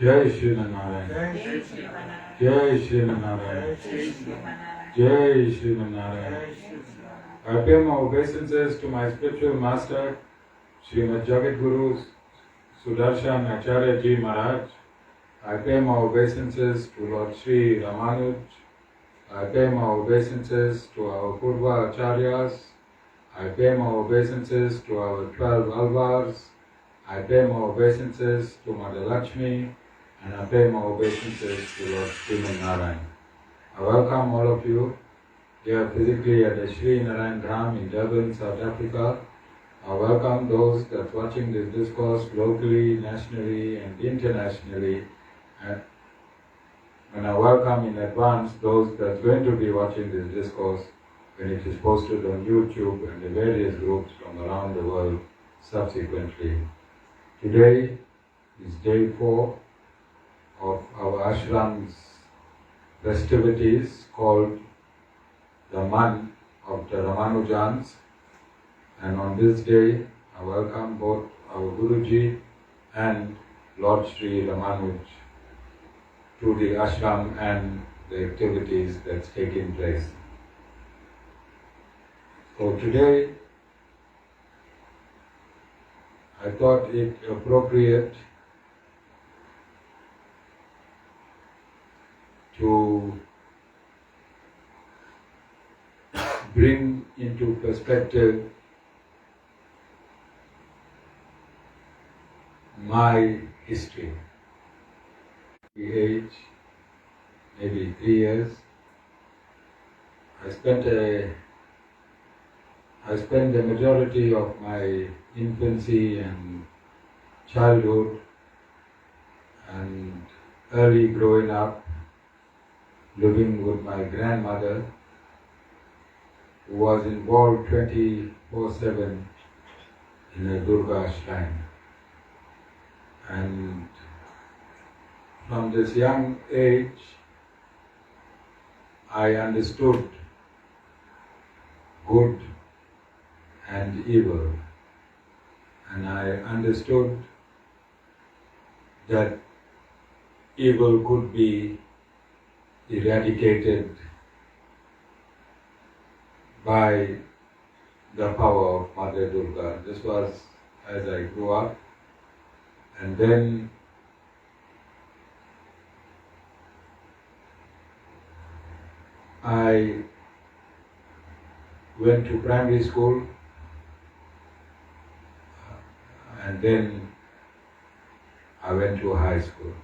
Jai Shri Narayan. Jai Shri Narayan. Jai Shri Narayan. I pay my obeisances to my spiritual master, Srimad Jagat Guru Sudarshan Acharya Ji Maharaj. I pay my obeisances to Lord Sri Ramanuj. I pay my obeisances to our Purva Acharyas. I pay my obeisances to our 12 Alvars. I pay my obeisances to Mother Lakshmi. And I pay my obeisances to Lord Srimad Narayan. I welcome all of you here physically at the Sri Narayan Dham in Durban, South Africa. I welcome those that are watching this discourse locally, nationally and internationally. And I welcome in advance those that are going to be watching this discourse when it is posted on YouTube and the various groups from around the world subsequently. Today is day 4 of our ashram's festivities called the month of the Ramanujans, and on this day I welcome both our Guruji and Lord Sri Ramanuj to the ashram and the activities that's taking place. So today I thought it appropriate to bring into perspective my history. The age, maybe 3 years, I spent the majority of my infancy and childhood and early growing up living with my grandmother, who was involved 24/7 in a Durga shrine. And from this young age, I understood good and evil. And I understood that evil could be eradicated by the power of Mother Durga. This was as I grew up. And then I went to primary school, and then I went to high school.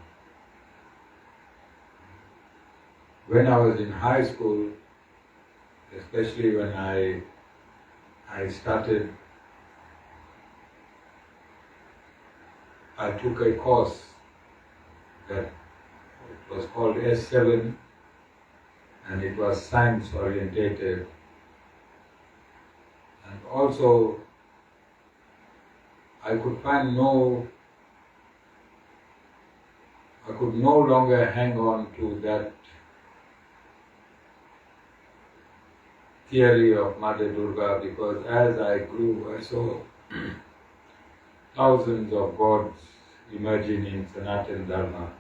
When I was in high school, especially when I took a course that was called S7, and it was science orientated. And also I could no longer hang on to that theory of Mother Durga, because as I grew, I saw thousands of gods emerging in Sanatana Dharma,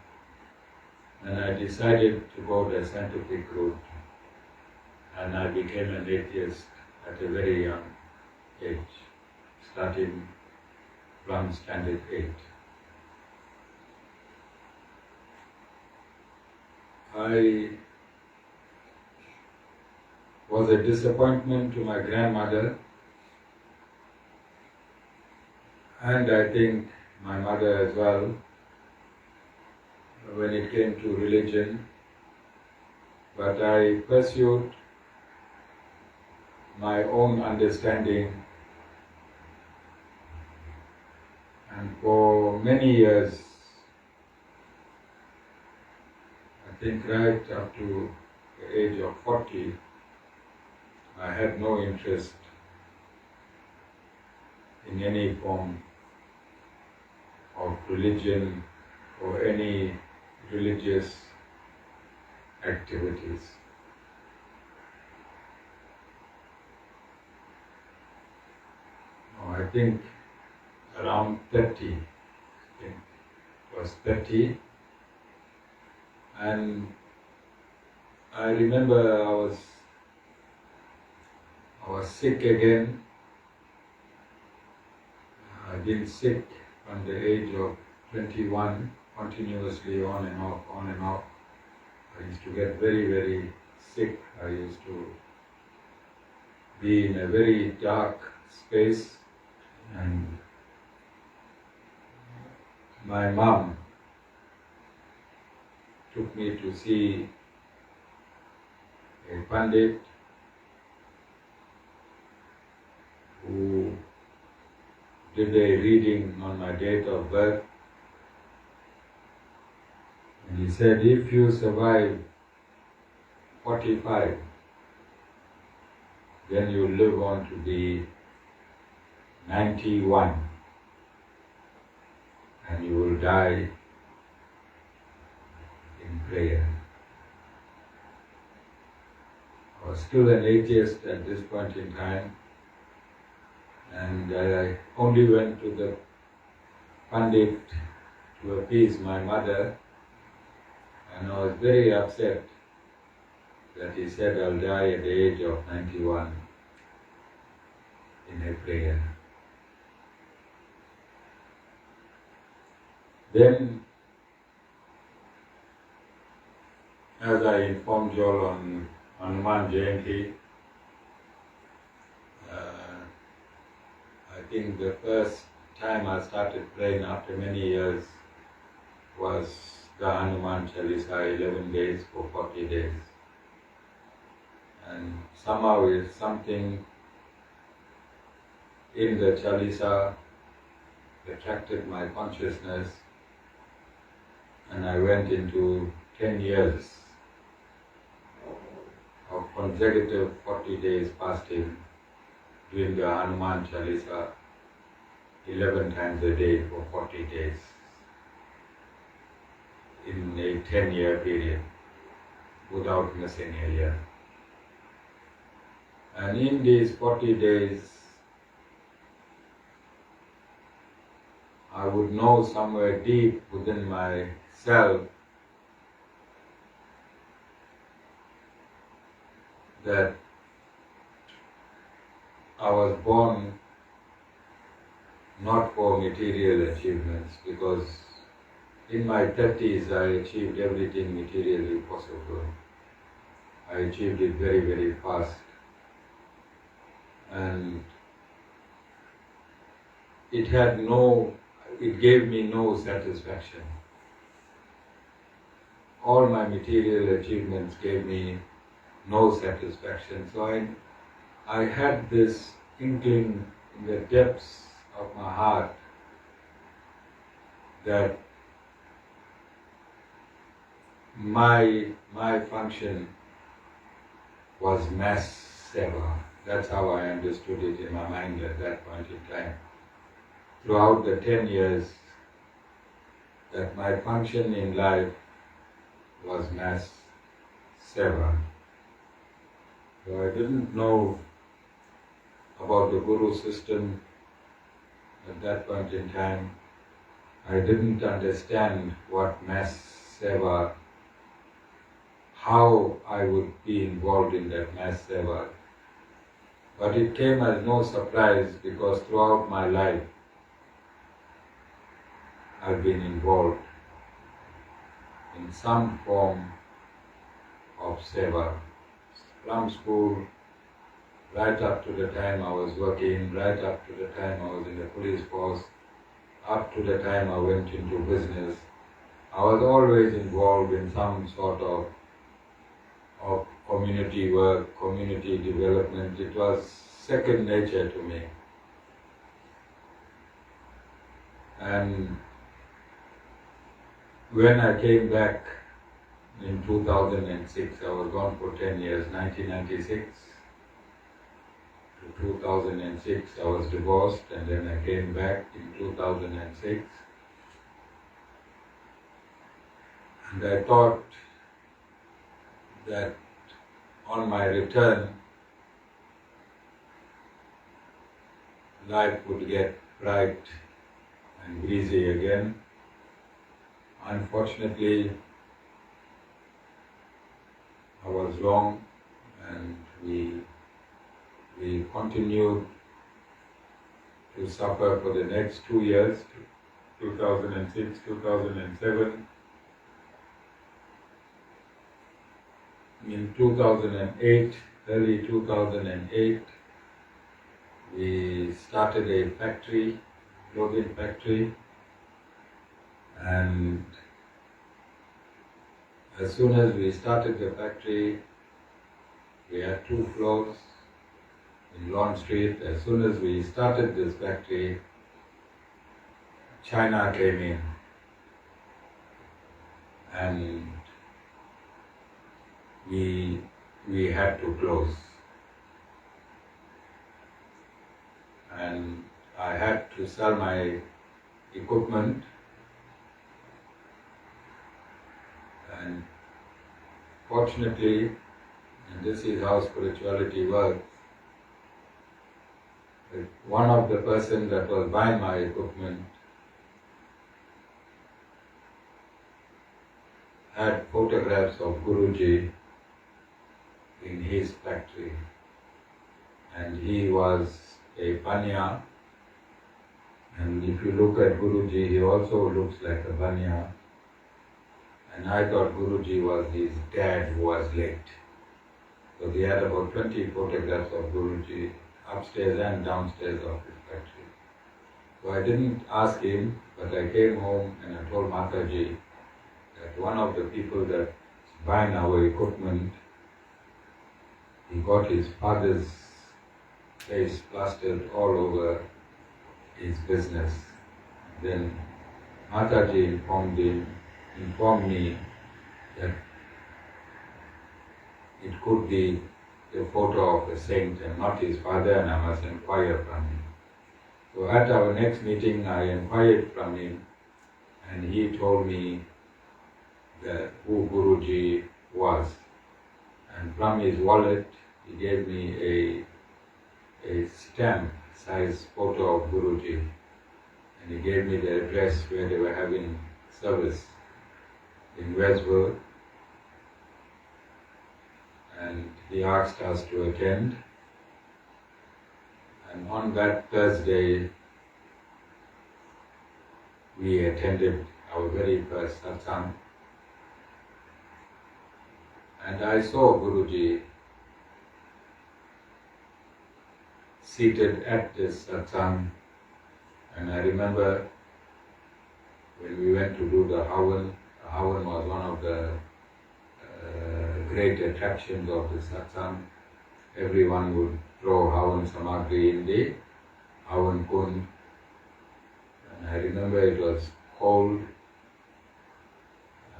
and I decided to go the scientific route, and I became an atheist at a very young age, starting from standard 8. I was a disappointment to my grandmother, and I think my mother as well, when it came to religion. But I pursued my own understanding, and for many years, I think right up to the age of 40, I had no interest in any form of religion or any religious activities. I think around 30, I think it was 30, And I remember I was sick again. I've been sick from the age of 21, continuously on and off, on and off. I used to get very, very sick. I used to be in a very dark space, and my mom took me to see a Pandit who did a reading on my date of birth, and he said, if you survive 45, then you live on to be 91, and you will die in prayer. I was still an atheist at this point in time, and I only went to the Pandit to appease my mother, and I was very upset that he said I'll die at the age of 91 in a prayer. Then, as I informed you all on Hanuman Jayanti, I think the first time I started praying after many years was the Hanuman Chalisa, 11 days for 40 days. And somehow something in the Chalisa attracted my consciousness, and I went into 10 years of consecutive 40 days fasting, doing the Hanuman Chalisa 11 times a day for 40 days in a 10-year period without missing a year. And in these 40 days, I would know somewhere deep within myself that I was born not for material achievements, because in my 30s I achieved everything materially possible. I achieved it very, very fast. And it gave me no satisfaction. All my material achievements gave me no satisfaction. So I had this inkling in the depths of my heart that my function was mass seva. That's how I understood it in my mind at that point in time. Throughout the 10 years, that my function in life was mass seva. So I didn't know about the Guru system at that point in time. I didn't understand what mass seva, how I would be involved in that mass seva. But it came as no surprise, because throughout my life I've been involved in some form of seva. From school, right up to the time I was working, right up to the time I was in the police force, up to the time I went into business, I was always involved in some sort of community work, community development. It was second nature to me. And when I came back in 2006, I was gone for 10 years, 1996 to 2006, I was divorced, and then I came back in 2006. And I thought that on my return, life would get bright and breezy again. Unfortunately, I was wrong, and we continued to suffer for the next 2 years, 2006, 2007. In 2008, early 2008, we started a factory, clothing factory, and as soon as we started the factory, we had 2 floors in Lawn Street. As soon as we started this factory, China came in, and we had to close. And I had to sell my equipment, and fortunately, and this is how spirituality works, one of the person that was buying my equipment had photographs of Guruji in his factory, and he was a Banya, and if you look at Guruji, he also looks like a Banya, and I thought Guruji was his dad who was late. So they had about 20 photographs of Guruji upstairs and downstairs of his factory. So I didn't ask him, but I came home and I told Mataji that one of the people that's buying our equipment, he got his father's face plastered all over his business. Then Mataji informed me that it could be a photo of a saint and not his father, and I must inquire from him. So at our next meeting, I inquired from him, and he told me who Guruji was. And from his wallet, he gave me a stamp size photo of Guruji, and he gave me the address where they were having service in Westwood, and he asked us to attend. And on that Thursday, we attended our very first satsang, and I saw Guruji seated at this satsang, and I remember when we went to do the Havan was one of the great attractions of the satsang. Everyone would throw Havan Samagri in the Havan Kund, and I remember it was cold.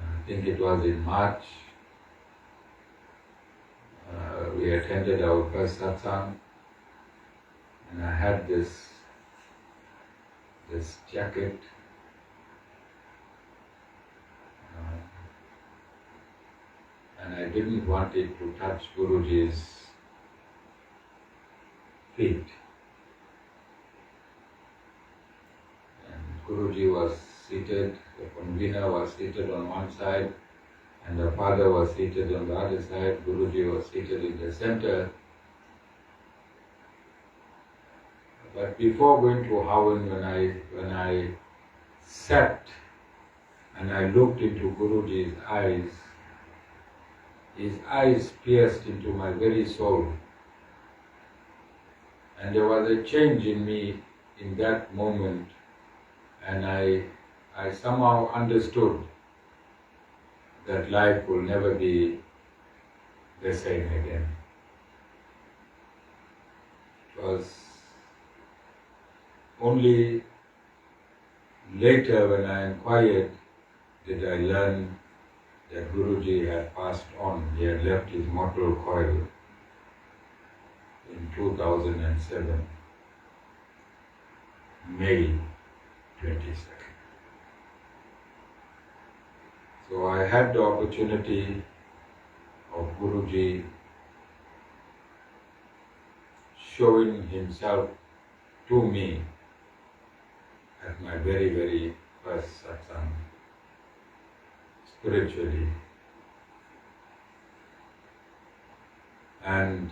I think it was in March. We attended our first satsang, and I had this jacket. And I didn't want it to touch Guruji's feet. And Guruji was seated, the convener was seated on one side, and the father was seated on the other side. Guruji was seated in the center. But before going to Havan, when I sat and I looked into Guruji's eyes, his eyes pierced into my very soul. And there was a change in me in that moment, and I somehow understood that life will never be the same again. It was only later when I inquired did I learn that Guruji had passed on. He had left his mortal coil in 2007, May 22nd. So I had the opportunity of Guruji showing himself to me at my very, very first satsang, spiritually. And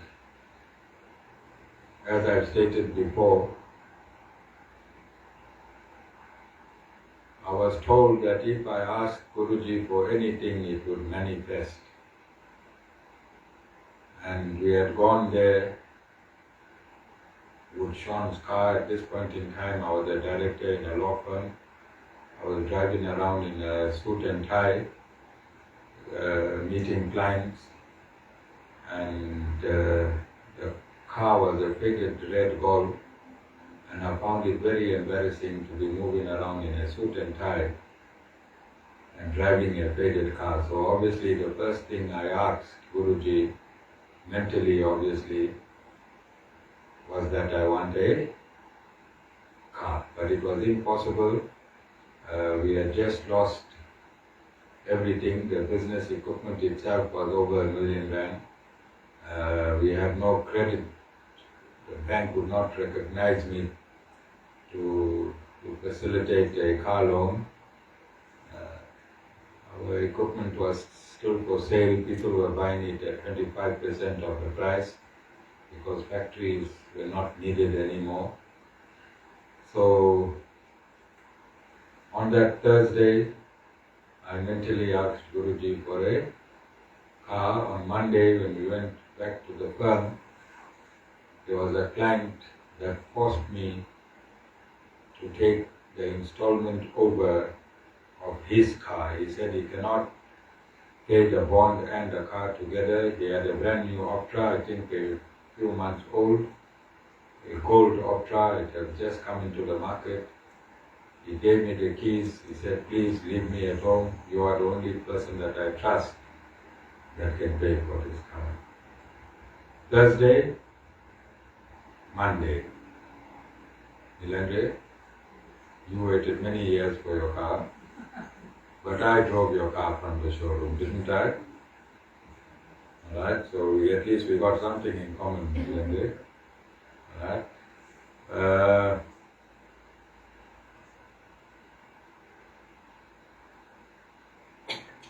as I've stated before, I was told that if I asked Guruji for anything, it would manifest. And we had gone there with Sean's car. At this point in time, I was a director in a law firm. I was driving around in a suit and tie, meeting clients, and the car was a faded red Golf, and I found it very embarrassing to be moving around in a suit and tie and driving a faded car. So obviously the first thing I asked Guruji, mentally obviously, was that I want a car. But it was impossible. We had just lost everything. The business equipment itself was over R1 million. We had no credit. The bank would not recognize me to facilitate a car loan. Our equipment was still for sale. People were buying it at 25% of the price because factories were not needed anymore. So on that Thursday, I mentally asked Guruji for a car. On Monday, when we went back to the firm, there was a client that forced me to take the installment over of his car. He said he cannot pay the bond and the car together. He had a brand new Optra, I think a few months old, a gold Optra. It had just come into the market. He gave me the keys. He said, please leave me at home. You are the only person that I trust that can pay for this car. Thursday, Monday. Nilendra, you waited many years for your car, but I drove your car from the showroom, didn't I? Alright, so at least we got something in common, Nilendra. Alright.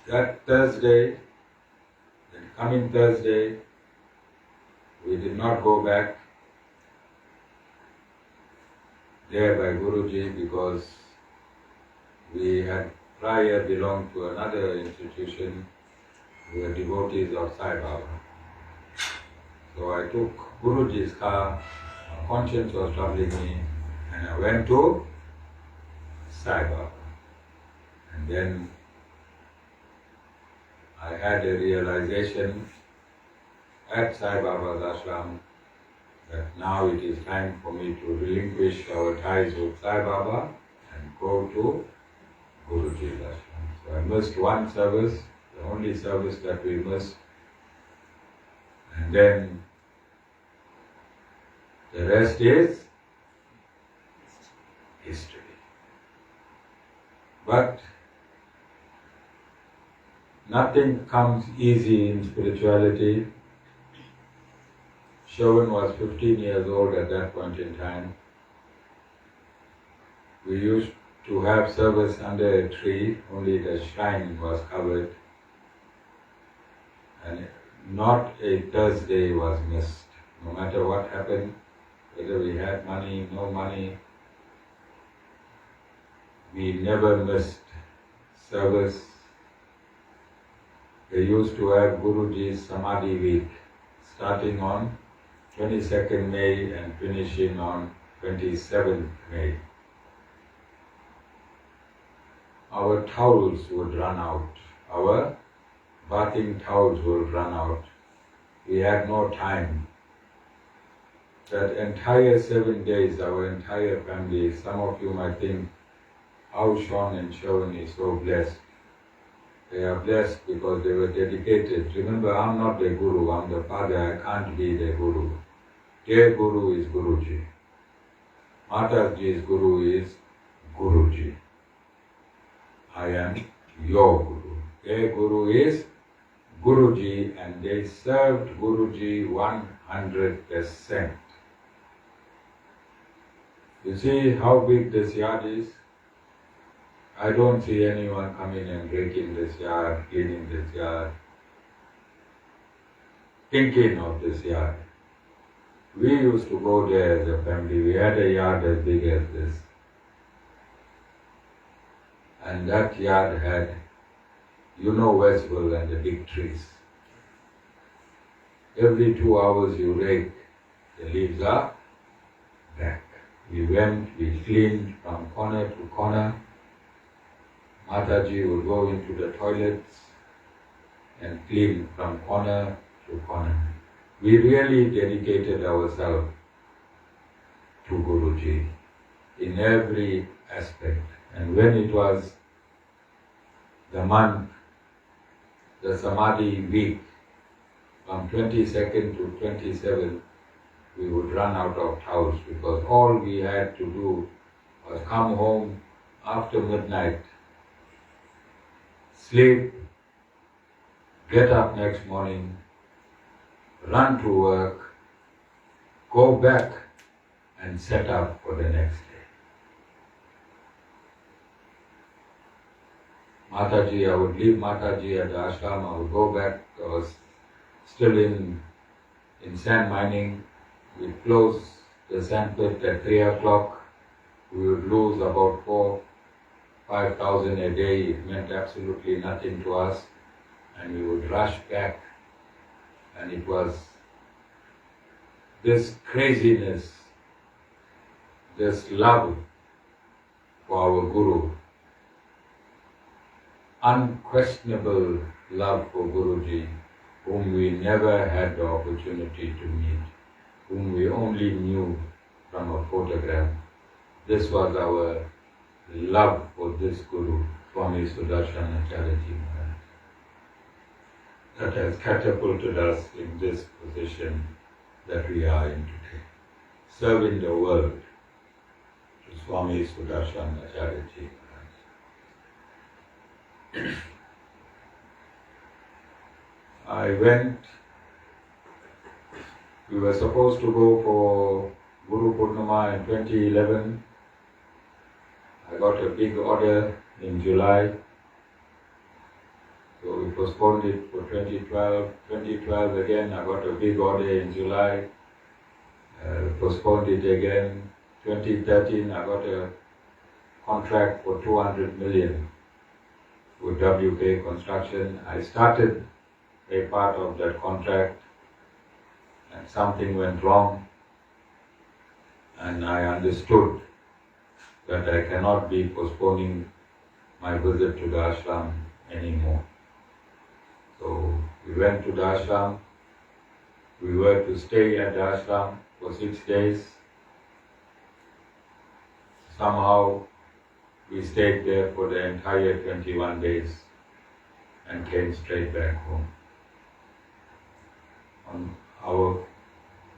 That Thursday, the coming Thursday, we did not go back there by Guruji because we had prior belonged to another institution. We were devotees of Sai Baba. So I took Guruji's car, my conscience was troubling me, and I went to Sai Baba. And then I had a realization at Sai Baba's ashram that now it is time for me to relinquish our ties with Sai Baba and go to Guruji's ashram. So I missed one service, the only service that we missed, and then the rest is history. But nothing comes easy in spirituality. Shravan was 15 years old at that point in time. We used to have service under a tree, only the shrine was covered, and not a Thursday was missed. No matter what happened, whether we had money, no money, we never missed service. They used to have Guruji's Samadhi week, starting on 22nd May and finishing on 27th May. Our towels would run out. Our bathing towels would run out. We had no time. That entire 7 days, our entire family, some of you might think, how Sean and Shravan is so blessed. They are blessed because they were dedicated. Remember, I'm not the Guru, I'm the father, I can't be the Guru. Their Guru is Guruji. Mataji's Guru is Guruji. I am your Guru. Their Guru is Guruji, and they served Guruji 100%. You see how big this yard is? I don't see anyone coming and breaking this yard, cleaning this yard. thinking of this yard. We used to go there as a family. We had a yard as big as this. And that yard had, vegetable and the big trees. Every 2 hours you rake, the leaves are back. We cleaned from corner to corner. Mataji would go into the toilets and clean from corner to corner. We really dedicated ourselves to Guruji in every aspect. And when it was the month, the Samadhi week, from 22nd to 27th, we would run out of towels because all we had to do was come home after midnight, sleep, get up next morning, run to work, go back and set up for the next day. Mataji, I would leave Mataji at the ashram, I would go back, I was still in sand mining. We'd close the sand pit at 3 o'clock. We would lose about 4,000-5,000 a day. It meant absolutely nothing to us. And we would rush back. And it was this craziness, this love for our Guru, unquestionable love for Guruji, whom we never had the opportunity to meet, whom we only knew from a photograph. This was our love for this Guru, Swami Sudarshanacharyaji Maharaj, that has catapulted us in this position that we are in today, serving the world to Swami Sudarshanacharyaji Maharaj. We were supposed to go for Guru Purnima in 2011. I got a big order in July, so we postponed it for 2012. 2012 again, I got a big order in July, postponed it again. 2013, I got a contract for 200 million with WK Construction. I started a part of that contract and something went wrong, and I understood that I cannot be postponing my visit to the ashram anymore. So we went to the ashram. We were to stay at the ashram for 6 days. Somehow we stayed there for the entire 21 days and came straight back home.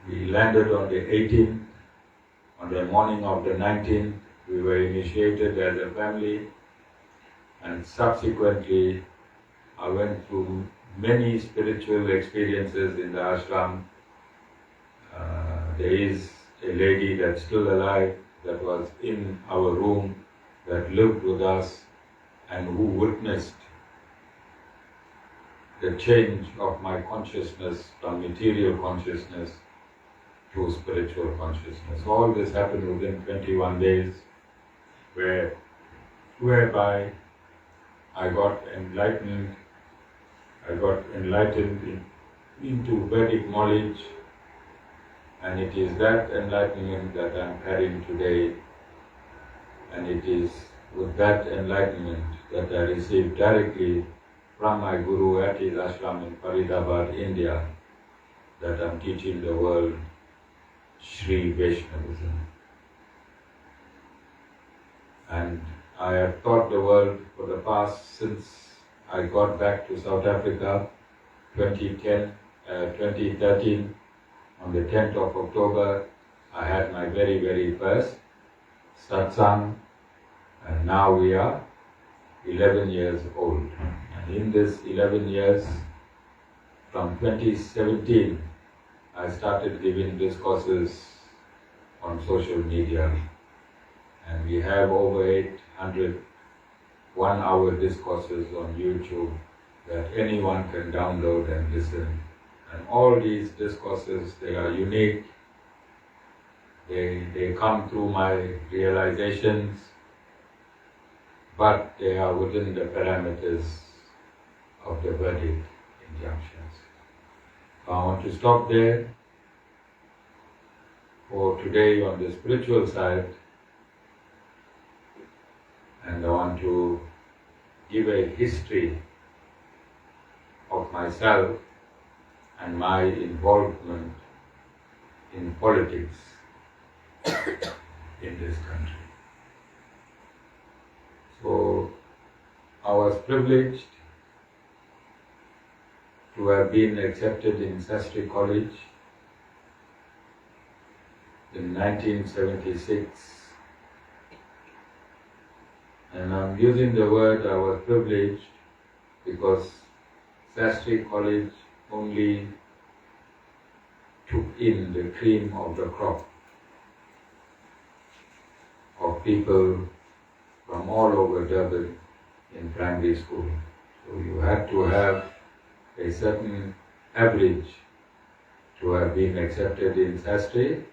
We landed on the 18th. On the morning of the 19th, we were initiated as a family, and subsequently I went through many spiritual experiences in the ashram. There is a lady that's still alive that was in our room, that lived with us and who witnessed the change of my consciousness from material consciousness to spiritual consciousness. All this happened within 21 days, whereby I got enlightened. I got enlightened into Vedic knowledge, and it is that enlightenment that I am carrying today, and it is with that enlightenment that I received directly from my Guru at his ashram in Faridabad, India, that I am teaching the world Sri Vaishnavism. And I have taught the world for the past, since I got back to South Africa, 2013, on the 10th of October, I had my very, very first satsang, and now we are 11 years old. And in this 11 years, from 2017, I started giving discourses on social media, and we have over 800 one-hour discourses on YouTube that anyone can download and listen And all these discourses, they are unique. They come through my realizations, but they are within the parameters of the Vedic injunctions. So I want to stop there for today on the spiritual side, and I want to give a history of myself and my involvement in politics in this country. So I was privileged to have been accepted in Sastry College in 1976. And I'm using the word I was privileged because Sastry College only took in the cream of the crop of people from all over Durban in primary school. So you had to have a certain average to have been accepted in Sastry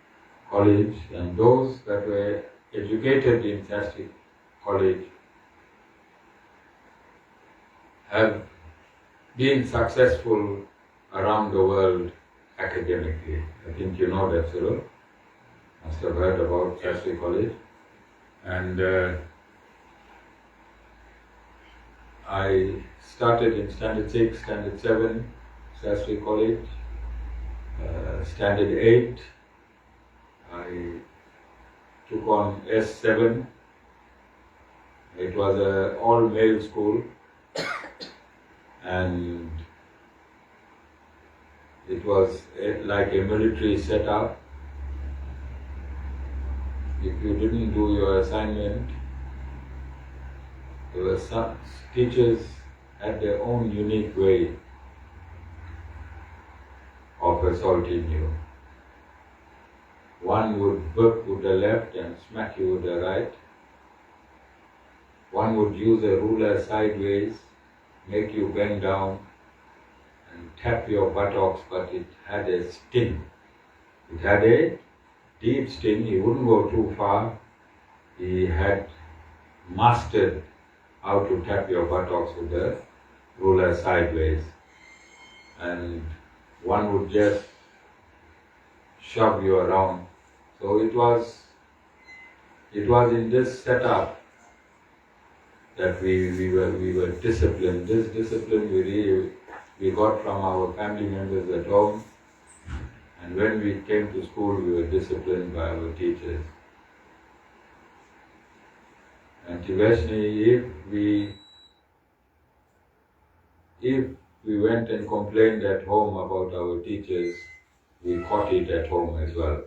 College, and those that were educated in Sastry College have been successful around the world academically. I think you know that, Cyril. Must have heard about Sastry College. And I started in Standard 6, Standard 7, Sastry College. Standard 8, I took on S7. It was an all-male school, and it was like a military setup. If you didn't do your assignment, there were some teachers had their own unique way of assaulting you. One would whip with the left and smack you with the right. One would use a ruler sideways, make you bend down and tap your buttocks, but it had a sting. It had a deep sting. He wouldn't go too far. He had mastered how to tap your buttocks with the ruler sideways. And one would just shove you around. So it was in this setup that we were disciplined. This discipline we got from our family members at home, and when we came to school we were disciplined by our teachers. And Tivashni, if we went and complained at home about our teachers, we caught it at home as well.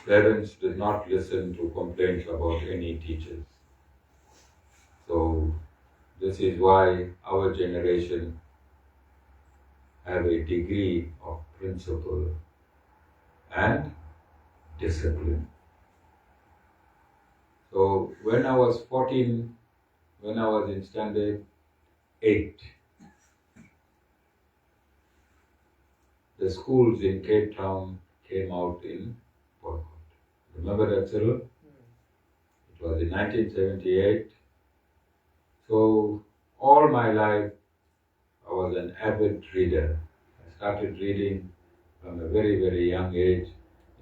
Parents did not listen to complaints about any teachers. So this is why our generation have a degree of principle and discipline. So when I was 14, when I was in Standard 8, the schools in Cape Town came out in boycott. Remember that, Cyril? It was in 1978. So all my life I was an avid reader. I started reading from a very, very young age.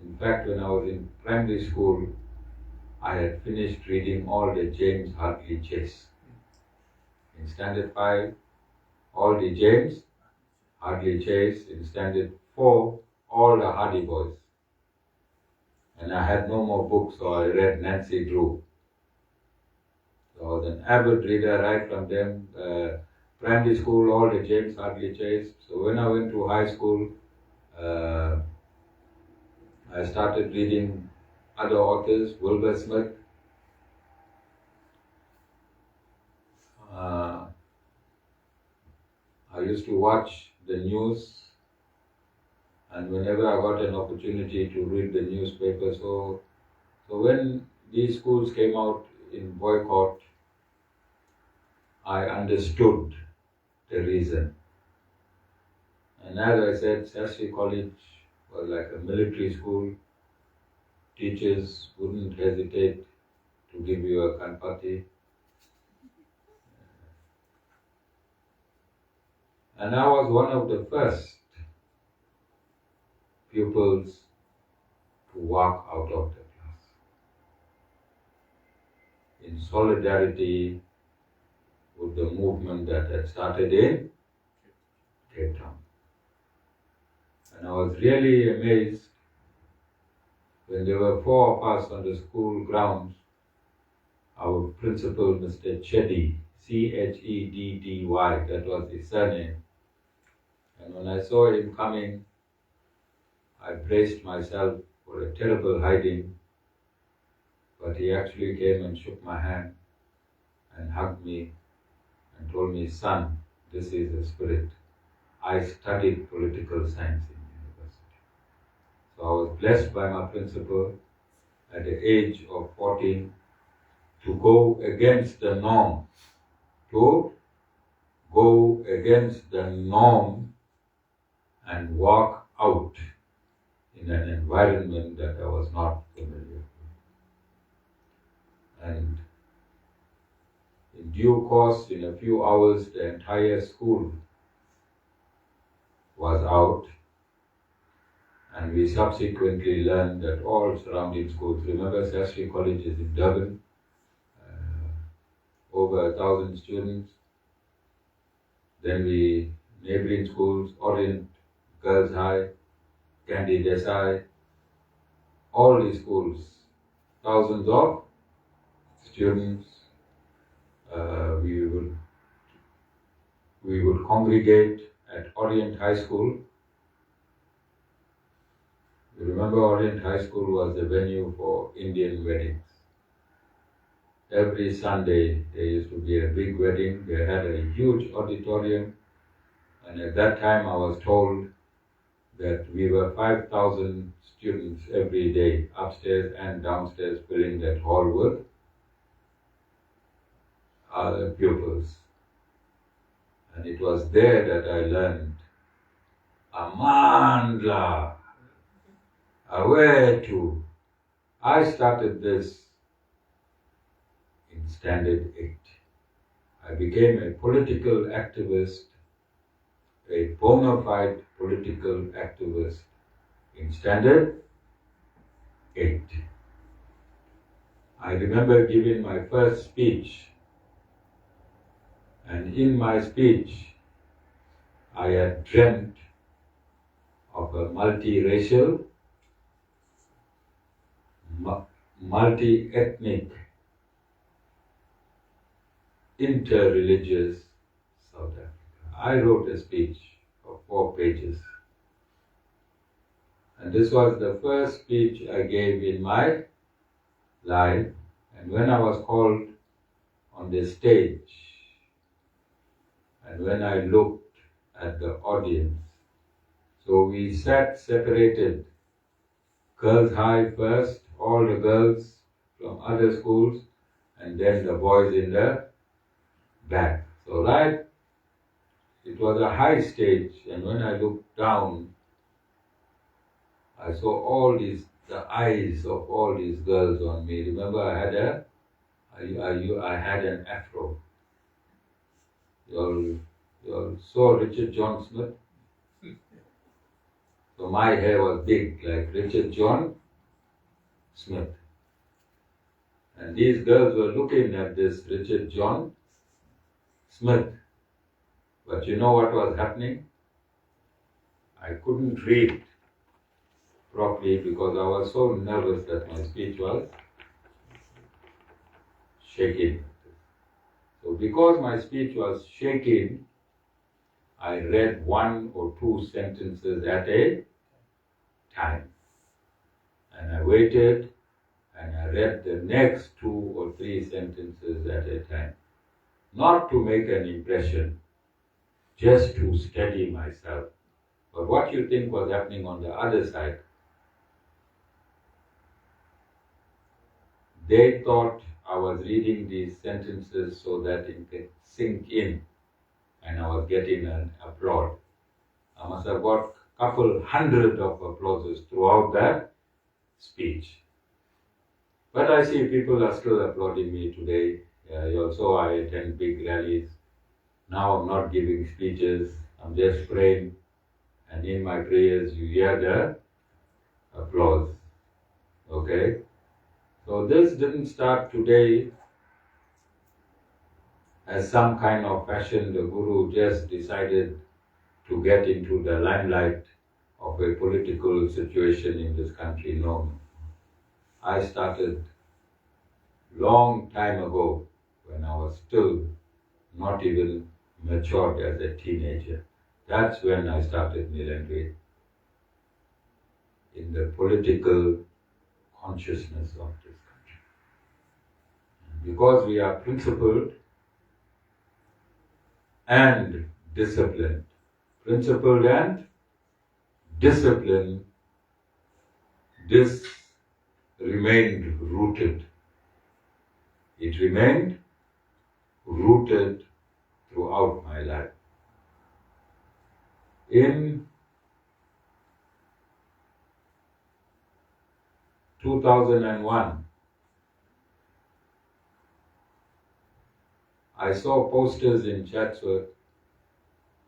In fact, when I was in primary school, I had finished reading all the James Hartley Chase. In Standard 5, all the James Hartley Chase. In Standard 4, all the Hardy Boys. And I had no more books, so I read Nancy Drew. So I was an avid reader right from them. Primary school, all the James Hartley Chase. So when I went to high school, I started reading other authors, Wilbur Smith. I used to watch the news, and whenever I got an opportunity to read the newspaper, so when these schools came out in boycott, I understood the reason. And as I said, Sastry College was like a military school. Teachers wouldn't hesitate to give you a kanpati. And I was one of the first pupils to walk out of the class in solidarity with the movement that had started in Cape Town. And I was really amazed when there were 4 of us on the school grounds. Our principal, Mr. Cheddy, Cheddy, that was his surname. And when I saw him coming, I braced myself for a terrible hiding, but he actually came and shook my hand and hugged me and told me, "Son, this is the spirit. I studied political science in university." So I was blessed by my principal at the age of 14 to go against the norm, and walk out in an environment that I was not familiar with. And in due course, in a few hours, the entire school was out, and we subsequently learned that all surrounding schools, remember Sastry College is in Durban, over 1,000 students. Then neighboring schools, Orient Girls High, Candy Desai, all these schools, thousands of students. We would congregate at Orient High School. You remember Orient High School was the venue for Indian weddings. Every Sunday there used to be a big wedding. They had a huge auditorium, and at that time I was told that we were 5,000 students every day, upstairs and downstairs, filling that hall with other pupils. And it was there that I learned Amandla, Awetu. I started this in Standard 8. I became a political activist, a bona fide political activist in Standard 8. I remember giving my first speech, and in my speech I had dreamt of a multiracial, multi-ethnic, interreligious South Africa. I wrote a speech of 4 pages. And this was the first speech I gave in my life. And when I was called on the stage, and when I looked at the audience, so we sat separated, Girls High first, all the girls from other schools, and then the boys in the back. So it was a high stage, and when I looked down, I saw the eyes of all these girls on me. Remember, I had an afro. You all saw Richard John Smith? So my hair was big, like Richard John Smith. And these girls were looking at this Richard John Smith. But you know what was happening? I couldn't read properly because I was so nervous that my speech was shaking. So because my speech was shaking, I read 1 or 2 sentences at a time. And I waited and I read the next 2 or 3 sentences at a time. Not to make an impression, just to steady myself. But what you think was happening on the other side? They thought I was reading these sentences so that it could sink in and I was getting an applaud. I must have got couple hundred of applauses throughout that speech. But I see people are still applauding me today. Also, I attend big rallies. Now I'm not giving speeches, I'm just praying. And in my prayers, you hear the applause. Okay? So this didn't start today as some kind of fashion. The Guru just decided to get into the limelight of a political situation in this country. No. I started long time ago when I was still not even matured as a teenager. That's when I started millenary in the political consciousness of this country. Because we are principled and disciplined. Principled and disciplined, this remained rooted. It remained rooted throughout my life. In 2001, I saw posters in Chatsworth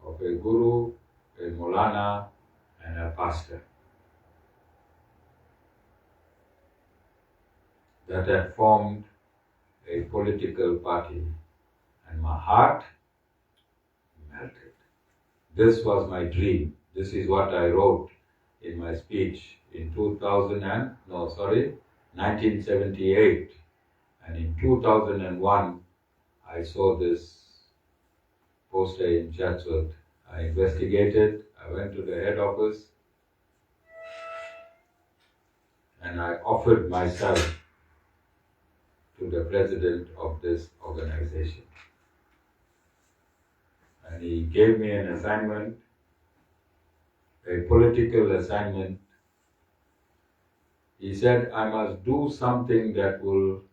of a guru, a Molana, and a pastor that had formed a political party, and my heart melted. This was my dream. This is what I wrote in my speech in 1978. And in 2001, I saw this poster in Chatsworth. I investigated, I went to the head office, and I offered myself to the president of this organization. And he gave me an assignment, a political assignment. He said, I must do something that will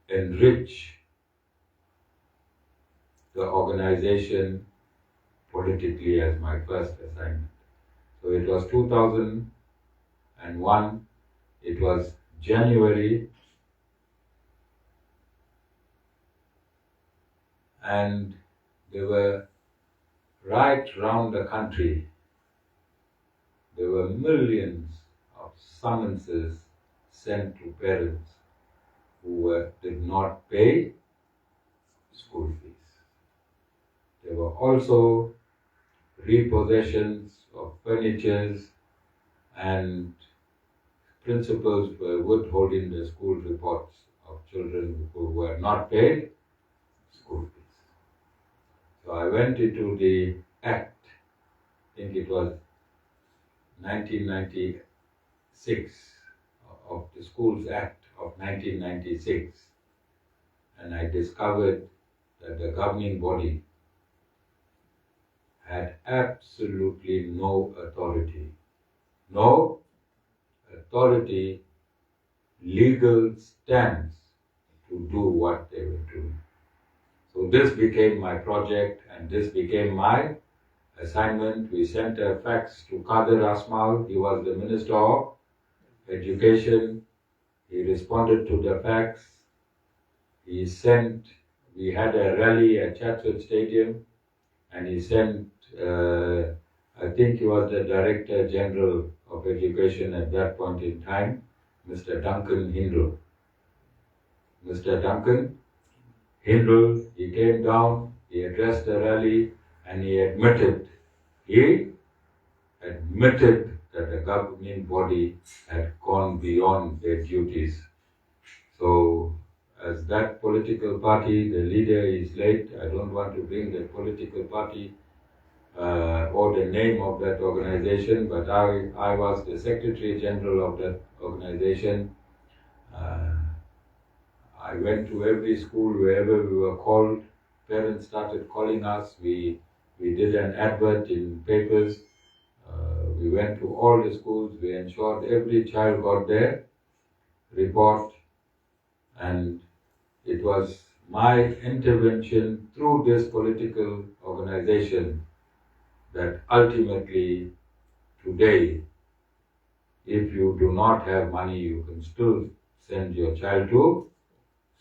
enrich the organization politically as my first assignment. So it was 2001, it was January, and there were right round the country, there were millions of summonses sent to parents who did not pay school fees. There were also repossessions of furnitures, and principals were withholding the school reports of children who were not paid school fees. So I went into the Act, I think it was 1996, of the Schools Act of 1996, and I discovered that the governing body had absolutely no authority, legal stance to do what they were doing. So this became my project, and this became my assignment. We sent a fax to Kadir Asmal. He was the Minister of Education. He responded to the fax. We had a rally at Chatsworth Stadium, and he sent, I think he was the Director General of Education at that point in time, Mr. Duncan Hindle. Mr. Duncan Hindle, he came down, he addressed the rally, and he admitted that the governing body had gone beyond their duties. So, as that political party, the leader is late. I don't want to bring the political party or the name of that organization, but I was the Secretary General of that organization. I went to every school wherever we were called. Parents started calling us. We did an advert in papers. We went to all the schools. We ensured every child got their report. And it was my intervention through this political organization that ultimately today, if you do not have money, you can still send your child to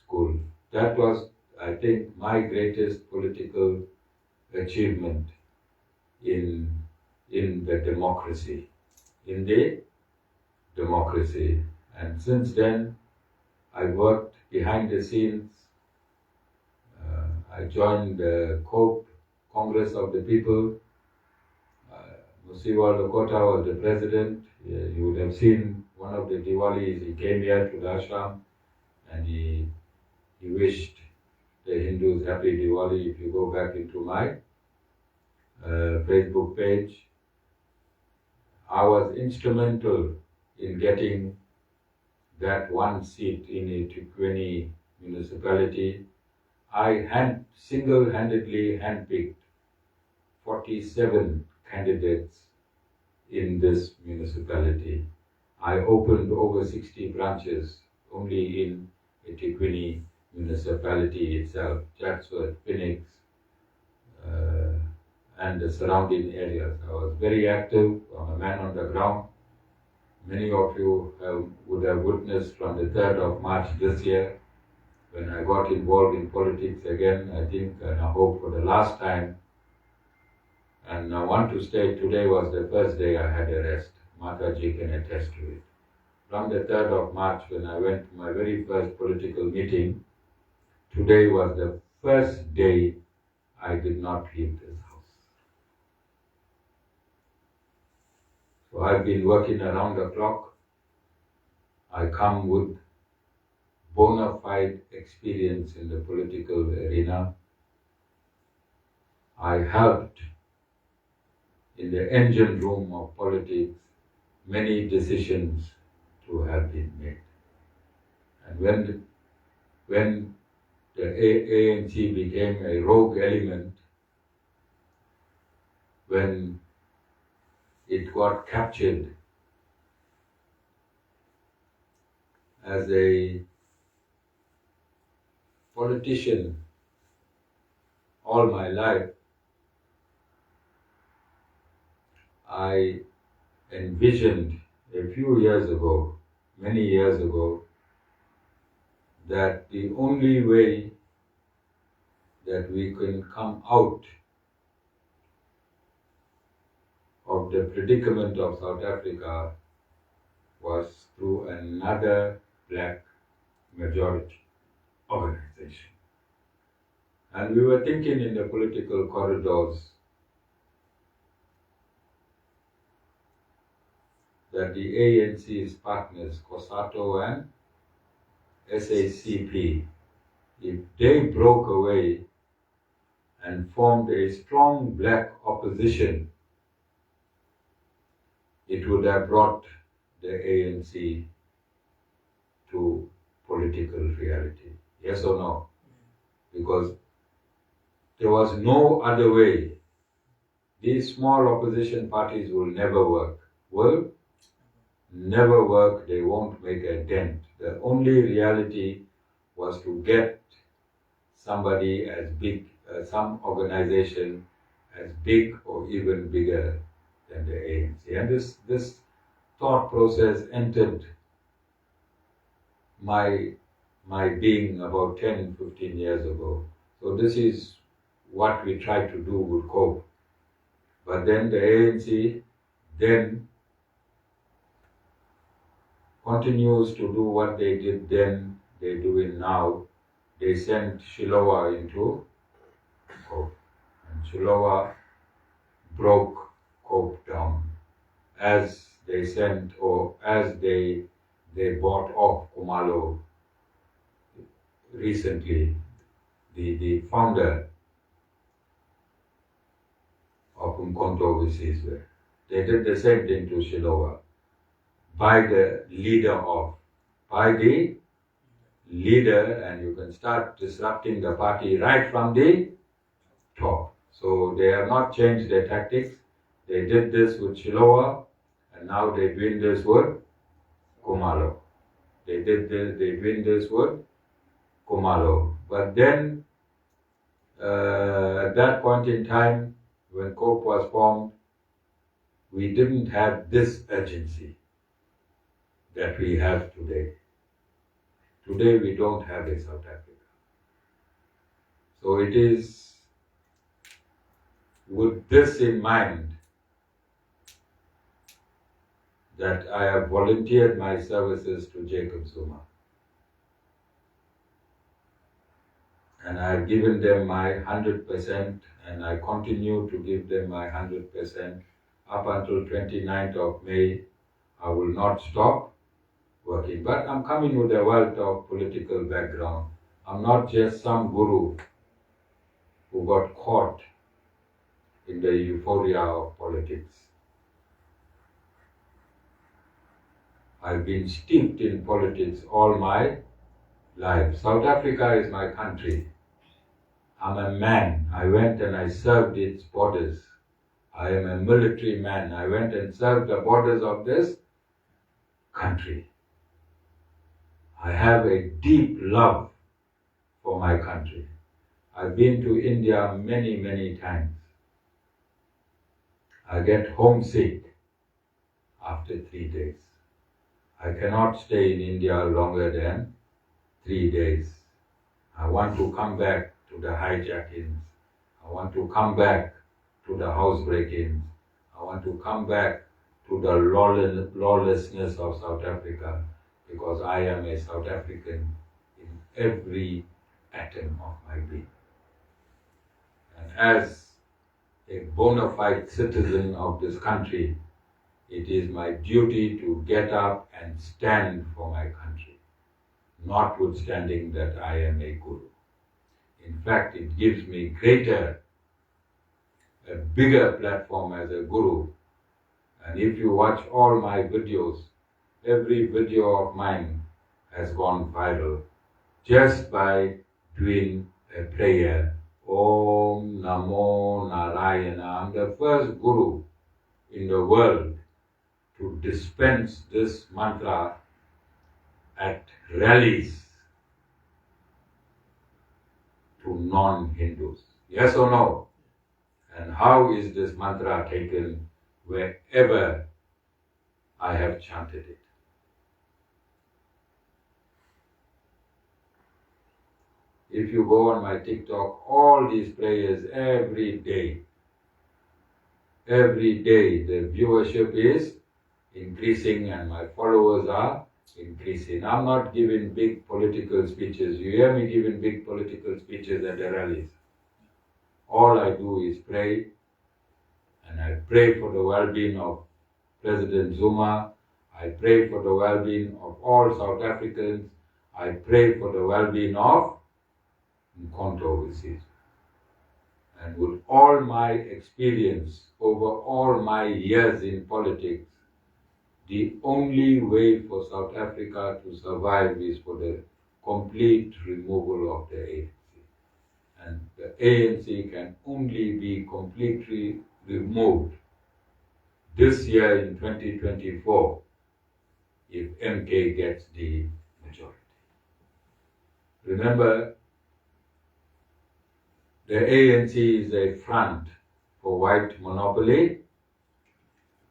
school. That was, I think, my greatest political achievement in the democracy. In the democracy. And since then, I worked behind the scenes. I joined the COPE, Congress of the People. Musiwa Lokota was the president. You would have seen one of the Diwalis, he came here to the ashram and he wished the Hindus happy Diwali. If you go back into my Facebook page, I was instrumental in getting that one seat in a Tikwani municipality. I single-handedly handpicked 47 candidates in this municipality. I opened over 60 branches only in Tikwani municipality itself, Chatsworth, Phoenix, and the surrounding areas. I was very active. I'm a man on the ground. Many of you would have witnessed from the 3rd of March this year, when I got involved in politics again, I think, and I hope for the last time. And I want to state today was the first day I had a rest. Mataji can attest to it. From the 3rd of March, when I went to my very first political meeting, today was the first day I did not leave this house. So I've been working around the clock. I come with bona fide experience in the political arena. I helped in the engine room of politics many decisions to have been made. And when the ANC became a rogue element, when it got captured as a politician all my life, I envisioned a few years ago, many years ago, that the only way that we can come out of the predicament of South Africa was through another black majority organization. And we were thinking in the political corridors that the ANC's partners, COSATU and SACP, if they broke away and formed a strong black opposition, it would have brought the ANC to political reality. Yes or no? Because there was no other way. These small opposition parties will never work. Will never work. They won't make a dent. The only reality was to get somebody as big, some organization as big or even bigger than the ANC. And this thought process entered my being about 10, 15 years ago. So this is what we try to do with COPE. But then the ANC then continues to do what they did then, they're doing now. They sent Shilowa into COPE. And Shilowa broke COPE down as they sent, or as they bought off Kumalo recently, the founder of Umkhonto Wesizwe. They did the same thing to Shilowa by the leader, and you can start disrupting the party right from the top. So they have not changed their tactics. They did this with Shilowa, and now they're doing this with Kumalo. They're doing this with Kumalo. But then, at that point in time, when COPE was formed, we didn't have this urgency that we have today. Today we don't have a South Africa. So it is with this in mind that I have volunteered my services to Jacob Zuma. And I have given them my 100%, and I continue to give them my 100%. Up until 29th of May, I will not stop working. But I'm coming with a wealth of political background. I'm not just some guru who got caught in the euphoria of politics. I've been steeped in politics all my life. South Africa is my country. I'm a man. I went and I served its borders. I am a military man. I went and served the borders of this country. I have a deep love for my country. I've been to India many, many times. I get homesick after 3 days. I cannot stay in India longer than 3 days. I want to come back to the hijackings. I want to come back to the housebreakings. I want to come back to the lawlessness of South Africa, because I am a South African in every atom of my being. And as a bona fide citizen of this country, it is my duty to get up and stand for my country, notwithstanding that I am a guru. In fact, it gives me a bigger platform as a guru. And if you watch all my videos, every video of mine has gone viral just by doing a prayer. Om Namo Narayana. I'm the first guru in the world to dispense this mantra at rallies to non-Hindus. Yes or no? And how is this mantra taken wherever I have chanted it? If you go on my TikTok, all these prayers every day the viewership is increasing and my followers are increasing. I'm not giving big political speeches. You hear me giving big political speeches at the rallies. All I do is pray, and I pray for the well-being of President Zuma. I pray for the well-being of all South Africans. I pray for the well-being of Mkhonto overseas. And with all my experience over all my years in politics, the only way for South Africa to survive is for the complete removal of the ANC. And the ANC can only be completely removed this year in 2024 if MK gets the majority. Remember, the ANC is a front for white monopoly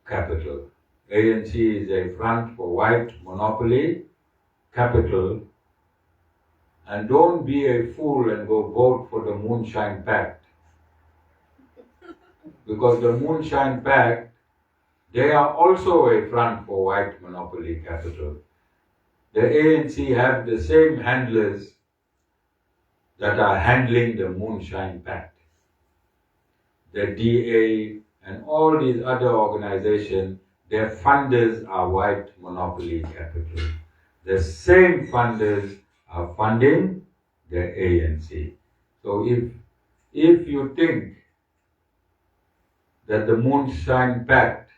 capital. ANC is a front for white monopoly capital. And don't be a fool and go vote for the Moonshine Pact. Because the Moonshine Pact, they are also a front for white monopoly capital. The ANC have the same handlers that are handling the Moonshine Pact. The DA and all these other organizations, their funders are white monopoly capital. The same funders are funding the ANC. So if you think that the Moonshine Pact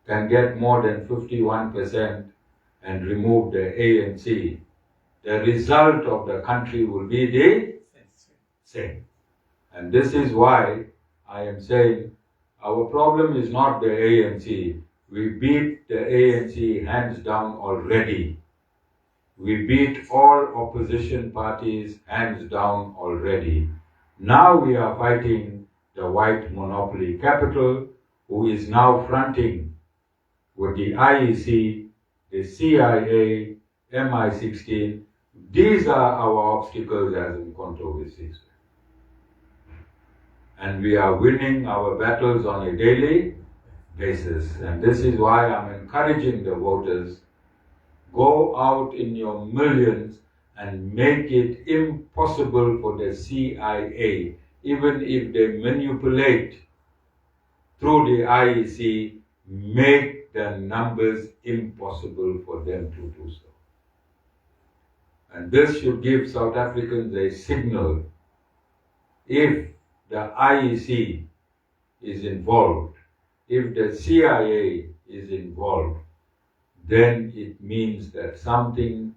can get more than 51% and remove the ANC, the result of the country will be the same. And this is why I am saying our problem is not the ANC. We beat the ANC hands down already. We beat all opposition parties hands down already. Now we are fighting the white monopoly capital, who is now fronting with the IEC, the CIA, MI16. These are our obstacles as in controversies. And we are winning our battles on a daily basis. And this is why I'm encouraging the voters, go out in your millions and make it impossible for the CIA, even if they manipulate through the IEC, make the numbers impossible for them to do so. And this should give South Africans a signal. If the IEC is involved, if the CIA is involved, then it means that something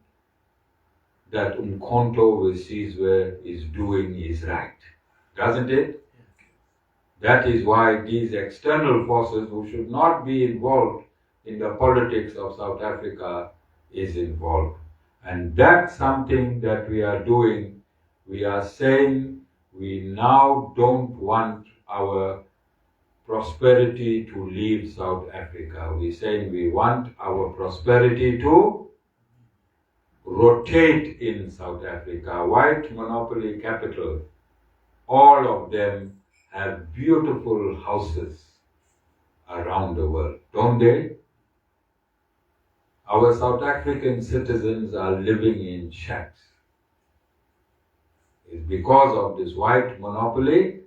that Umkhonto we Sizwe is doing is right. Doesn't it? That is why these external forces who should not be involved in the politics of South Africa is involved. And that's something that we are doing. We are saying we now don't want our prosperity to leave South Africa. We're saying we want our prosperity to rotate in South Africa. White monopoly capital, all of them have beautiful houses around the world, don't they? Our South African citizens are living in shacks. It's because of this white monopoly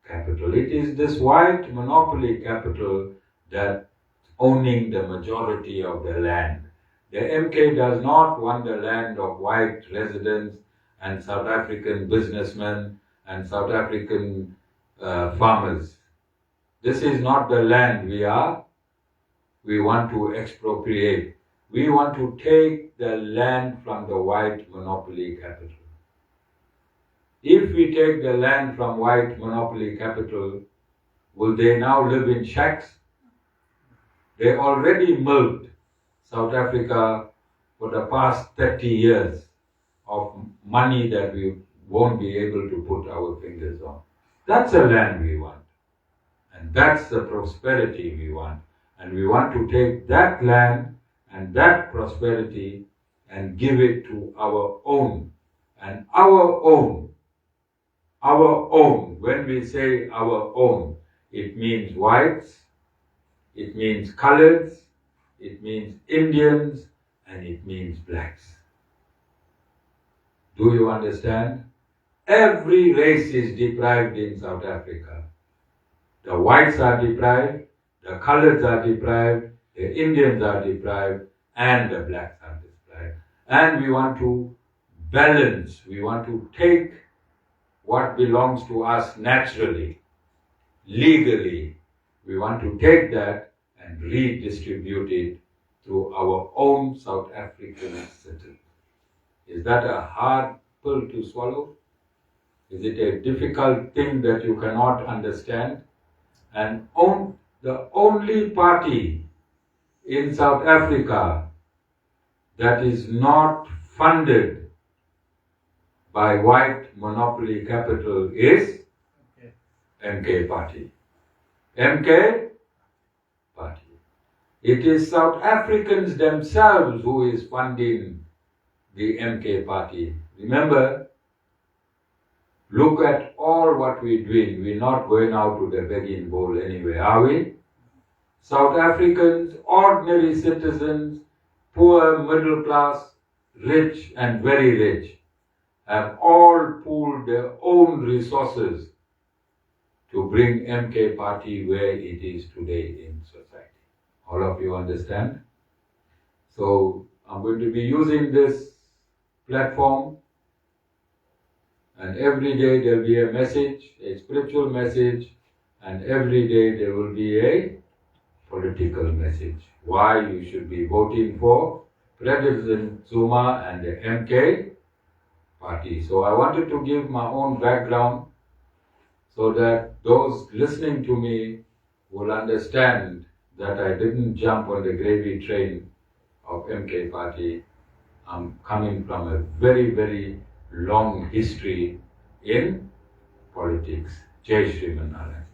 capital. It is this white monopoly capital that's owning the majority of the land. The MK does not want the land of white residents and South African businessmen and South African farmers. This is not the land we want to expropriate. We want to take the land from the white monopoly capital. If we take the land from white monopoly capital, will they now live in shacks? They already milked South Africa for the past 30 years of money that we won't be able to put our fingers on. That's the land we want. And that's the prosperity we want. And we want to take that land and that prosperity and give it to our own. And our own, when we say our own, it means whites, it means coloreds, it means Indians, and it means blacks. Do you understand? Every race is deprived in South Africa. The whites are deprived, the coloreds are deprived, the Indians are deprived, and the blacks are deprived. And we want to balance, we want to take what belongs to us naturally, legally. We want to take that and redistribute it to our own South African citizens. Is that a hard pill to swallow? Is it a difficult thing that you cannot understand? And the only party in South Africa that is not funded by white monopoly capital is MK Party. MK Party. It is South Africans themselves who is funding the MK Party. Remember, look at all what we're doing. We're not going out to the begging bowl anyway, are we? South Africans, ordinary citizens, poor, middle class, rich and very rich, have all pooled their own resources to bring MK Party where it is today in society. All of you understand? So I'm going to be using this platform, and every day there will be a message, a spiritual message, and every day there will be a political message. Why you should be voting for President Zuma and the MK Party. So I wanted to give my own background so that those listening to me will understand that I didn't jump on the gravy train of MK Party. I'm coming from a very, very long history in politics. Jai Shri Narayan.